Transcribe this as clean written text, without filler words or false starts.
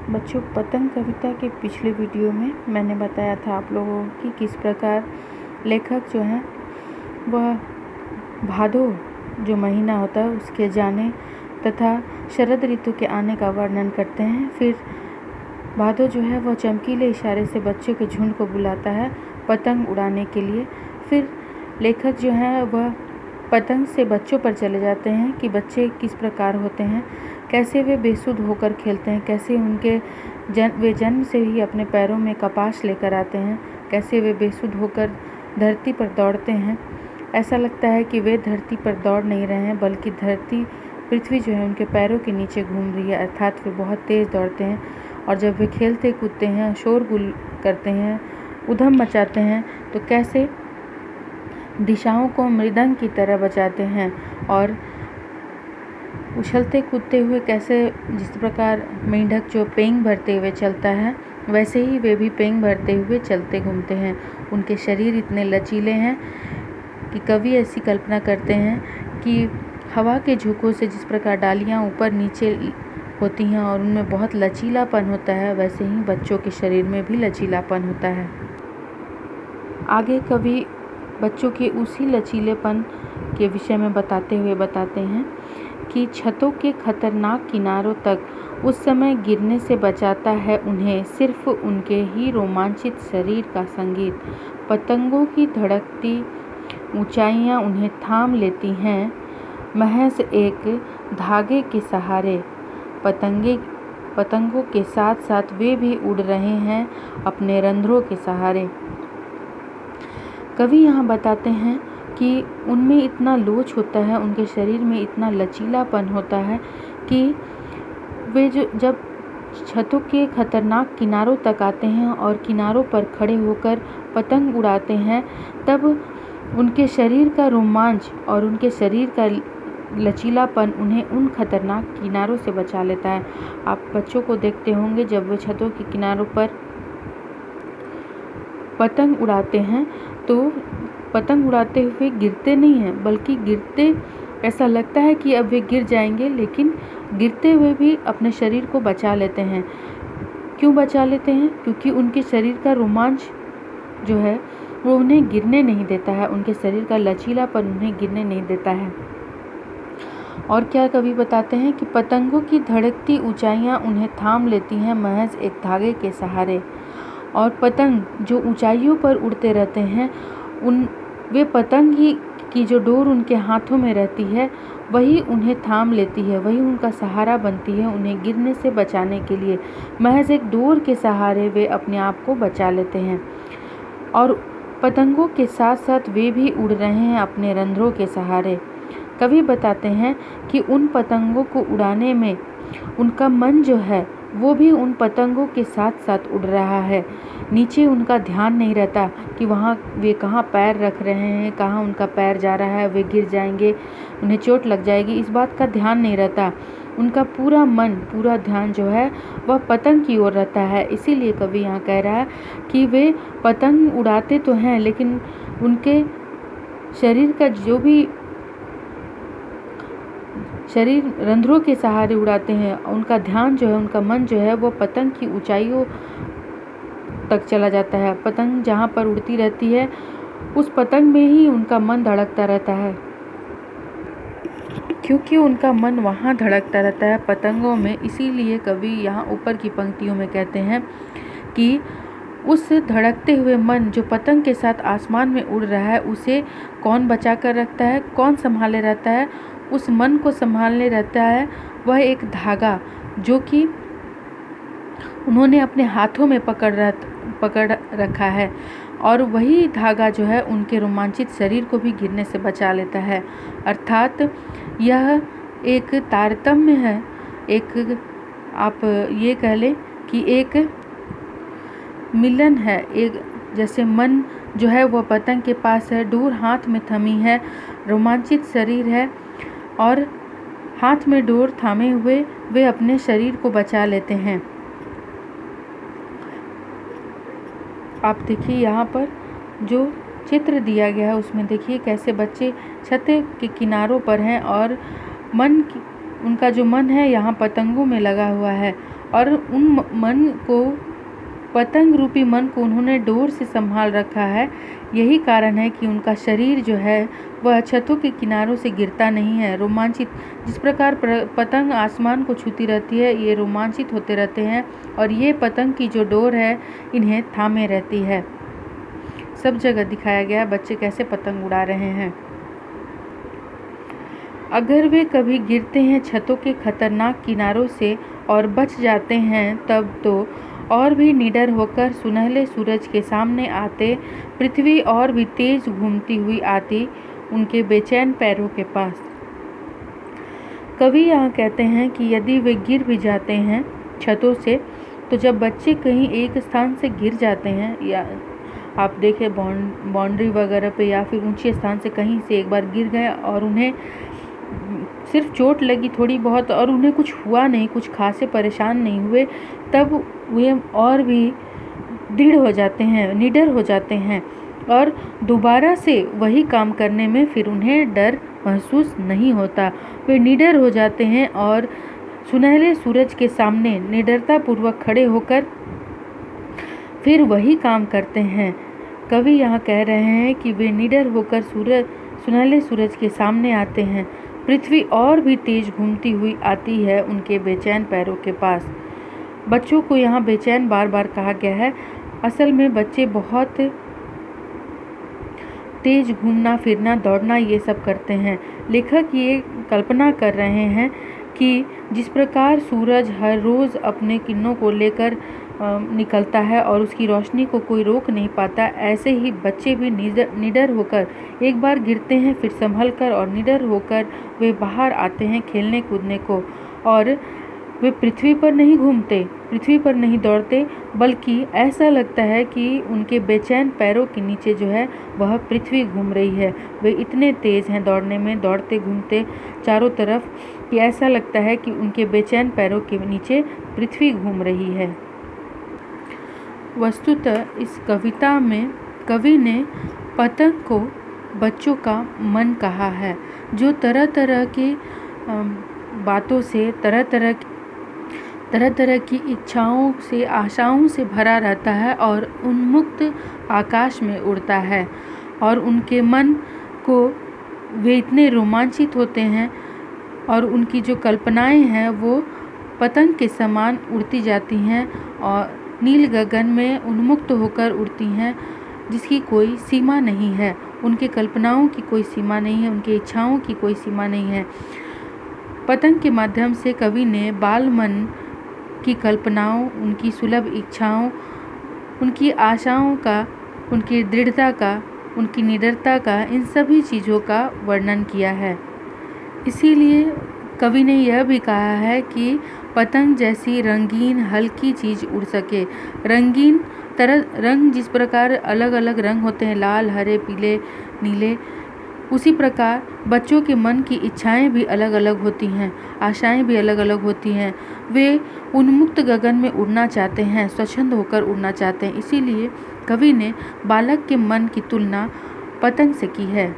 बच्चों, पतंग कविता के पिछले वीडियो में मैंने बताया था आप लोगों को कि किस प्रकार लेखक जो हैं वह भादो जो महीना होता है उसके जाने तथा शरद ऋतु के आने का वर्णन करते हैं। फिर भादो जो है वह चमकीले इशारे से बच्चों के झुंड को बुलाता है पतंग उड़ाने के लिए। फिर लेखक जो है वह पतंग से बच्चों पर चले जाते हैं कि बच्चे किस प्रकार होते हैं, कैसे वे बेसुध होकर खेलते हैं, कैसे वे जन्म से ही अपने पैरों में कपास लेकर आते हैं, कैसे वे बेसुध होकर धरती पर दौड़ते हैं। ऐसा लगता है कि वे धरती पर दौड़ नहीं रहे हैं, बल्कि पृथ्वी जो है उनके पैरों के नीचे घूम रही है, अर्थात वे बहुत तेज़ दौड़ते हैं। और जब वे खेलते कूदते हैं, शोरगुल करते हैं, उधम मचाते हैं, तो कैसे दिशाओं को मृदंग की तरह बजाते हैं और उछलते कूदते हुए कैसे जिस प्रकार मेंढक जो पेंग भरते हुए चलता है वैसे ही वे भी पेंग भरते हुए चलते घूमते हैं। उनके शरीर इतने लचीले हैं कि कवि ऐसी कल्पना करते हैं कि हवा के झोंकों से जिस प्रकार डालियां ऊपर नीचे होती हैं और उनमें बहुत लचीलापन होता है, वैसे ही बच्चों के शरीर में भी लचीलापन होता है। आगे कवि बच्चों के उसी लचीलेपन के विषय में बताते हैं कि छतों के खतरनाक किनारों तक उस समय गिरने से बचाता है उन्हें सिर्फ उनके ही रोमांचित शरीर का संगीत। पतंगों की धड़कती ऊंचाइयां उन्हें थाम लेती हैं महज एक धागे के सहारे। पतंगों के साथ साथ वे भी उड़ रहे हैं अपने रंध्रों के सहारे। कवि यहाँ बताते हैं कि उनमें इतना लोच होता है, उनके शरीर में इतना लचीलापन होता है कि वे जब छतों के खतरनाक किनारों तक आते हैं और किनारों पर खड़े होकर पतंग उड़ाते हैं, तब उनके शरीर का रोमांच और उनके शरीर का लचीलापन उन्हें उन खतरनाक किनारों से बचा लेता है। आप बच्चों को देखते होंगे जब वे छतों के किनारों पर पतंग उड़ाते हैं तो पतंग उड़ाते हुए गिरते नहीं हैं, बल्कि ऐसा लगता है कि अब वे गिर जाएंगे, लेकिन गिरते हुए भी अपने शरीर को बचा लेते हैं। क्यों बचा लेते हैं? क्योंकि उनके शरीर का रोमांच जो है वो उन्हें गिरने नहीं देता है, उनके शरीर का लचीलापन उन्हें गिरने नहीं देता है। और क्या कवि बताते हैं कि पतंगों की धड़कती ऊंचाइयां उन्हें थाम लेती हैं महज एक धागे के सहारे। और पतंग जो ऊंचाइयों पर उड़ते रहते हैं, वे पतंग ही की जो डोर उनके हाथों में रहती है वही उन्हें थाम लेती है, वही उनका सहारा बनती है उन्हें गिरने से बचाने के लिए। महज एक डोर के सहारे वे अपने आप को बचा लेते हैं और पतंगों के साथ साथ वे भी उड़ रहे हैं अपने रंध्रों के सहारे। कवि बताते हैं कि उन पतंगों को उड़ाने में उनका मन जो है वो भी उन पतंगों के साथ साथ उड़ रहा है। नीचे उनका ध्यान नहीं रहता कि वहाँ वे कहाँ पैर रख रहे हैं, कहाँ उनका पैर जा रहा है, वे गिर जाएंगे, उन्हें चोट लग जाएगी, इस बात का ध्यान नहीं रहता। उनका पूरा मन, पूरा ध्यान जो है वह पतंग की ओर रहता है। इसीलिए कवि यहाँ कह रहा है कि वे पतंग उड़ाते तो हैं, लेकिन उनके शरीर का जो भी शरीर रंध्रों के सहारे उड़ाते हैं, उनका ध्यान जो है, उनका मन जो है वो पतंग की ऊंचाइयों तक चला जाता है। पतंग जहाँ पर उड़ती रहती है उस पतंग में ही उनका मन धड़कता रहता है, क्योंकि उनका मन वहाँ धड़कता रहता है पतंगों में। इसीलिए कवि यहाँ ऊपर की पंक्तियों में कहते हैं कि उस धड़कते हुए मन जो पतंग के साथ आसमान में उड़ रहा है उसे कौन बचा कर रखता है, कौन संभाले रहता है? उस मन को संभालने रहता है वह एक धागा जो कि उन्होंने अपने हाथों में पकड़ रखा है, और वही धागा जो है उनके रोमांचित शरीर को भी गिरने से बचा लेता है। अर्थात यह एक तारतम्य है, एक आप ये कह लें कि एक मिलन है। एक जैसे मन जो है वह पतंग के पास है, डोर हाथ में थमी है, रोमांचित शरीर है और हाथ में डोर थामे हुए वे अपने शरीर को बचा लेते हैं। आप देखिए यहाँ पर जो चित्र दिया गया है उसमें देखिए कैसे बच्चे छत के किनारों पर हैं और उनका जो मन है यहाँ पतंगों में लगा हुआ है और मन को, पतंग रूपी मन को उन्होंने डोर से संभाल रखा है। यही कारण है कि उनका शरीर जो है वह छतों के किनारों से गिरता नहीं है। रोमांचित, जिस प्रकार पतंग आसमान को छूती रहती है, ये रोमांचित होते रहते हैं और ये पतंग की जो डोर है इन्हें थामे रहती है। सब जगह दिखाया गया है बच्चे कैसे पतंग उड़ा रहे हैं। अगर वे कभी गिरते हैं छतों के खतरनाक किनारों से और बच जाते हैं तब तो और भी निडर होकर सुनहले सूरज के सामने आते, पृथ्वी और भी तेज घूमती हुई आती उनके बेचैन पैरों के पास। कवि यहाँ कहते हैं कि यदि वे गिर भी जाते हैं छतों से, तो जब बच्चे कहीं एक स्थान से गिर जाते हैं, या आप देखें बाउंड्री वगैरह पे या फिर ऊंचे स्थान से कहीं से एक बार गिर गए और उन्हें सिर्फ चोट लगी थोड़ी बहुत और उन्हें कुछ हुआ नहीं, कुछ खासे परेशान नहीं हुए, तब वे और भी दृढ़ हो जाते हैं, निडर हो जाते हैं और दोबारा से वही काम करने में फिर उन्हें डर महसूस नहीं होता। वे निडर हो जाते हैं और सुनहले सूरज के सामने निडरतापूर्वक खड़े होकर फिर वही काम करते हैं। कवि यहाँ कह रहे हैं कि वे निडर होकर सुनहले सूरज के सामने आते हैं, पृथ्वी और भी तेज घूमती हुई आती है उनके बेचैन पैरों के पास। बच्चों को यहाँ बेचैन बार बार कहा गया है। असल में बच्चे बहुत तेज घूमना फिरना दौड़ना ये सब करते हैं। लेखक ये कल्पना कर रहे हैं कि जिस प्रकार सूरज हर रोज़ अपने किरणों को लेकर निकलता है और उसकी रोशनी को कोई रोक नहीं पाता, ऐसे ही बच्चे भी निडर होकर एक बार गिरते हैं, फिर संभल कर और निडर होकर वे बाहर आते हैं खेलने कूदने को। और वे पृथ्वी पर नहीं घूमते, पृथ्वी पर नहीं दौड़ते, बल्कि ऐसा लगता है कि उनके बेचैन पैरों के नीचे जो है वह पृथ्वी घूम रही है। वे इतने तेज़ हैं दौड़ने में, दौड़ते घूमते चारों तरफ, कि ऐसा लगता है कि उनके बेचैन पैरों के नीचे पृथ्वी घूम रही है। वस्तुतः इस कविता में कवि ने पतंग को बच्चों का मन कहा है, जो तरह तरह की बातों से, तरह तरह की इच्छाओं से, आशाओं से भरा रहता है और उन्मुक्त आकाश में उड़ता है। और उनके मन को वे इतने रोमांचित होते हैं और उनकी जो कल्पनाएं हैं वो पतंग के समान उड़ती जाती हैं और नील गगन में उन्मुक्त होकर उड़ती हैं, जिसकी कोई सीमा नहीं है। उनके कल्पनाओं की कोई सीमा नहीं है, उनकी इच्छाओं की कोई सीमा नहीं है। पतंग के माध्यम से कवि ने बाल मन की कल्पनाओं, उनकी सुलभ इच्छाओं, उनकी आशाओं का, उनकी दृढ़ता का, उनकी निडरता का, इन सभी चीज़ों का वर्णन किया है। इसीलिए कवि ने यह भी कहा है कि पतंग जैसी रंगीन हल्की चीज़ उड़ सके। रंगीन रंग जिस प्रकार अलग अलग रंग होते हैं, लाल, हरे, पीले, नीले, उसी प्रकार बच्चों के मन की इच्छाएं भी अलग अलग होती हैं, आशाएं भी अलग अलग होती हैं। वे उन्मुक्त गगन में उड़ना चाहते हैं, स्वच्छंद होकर उड़ना चाहते हैं। इसीलिए कवि ने बालक के मन की तुलना पतंग से की है।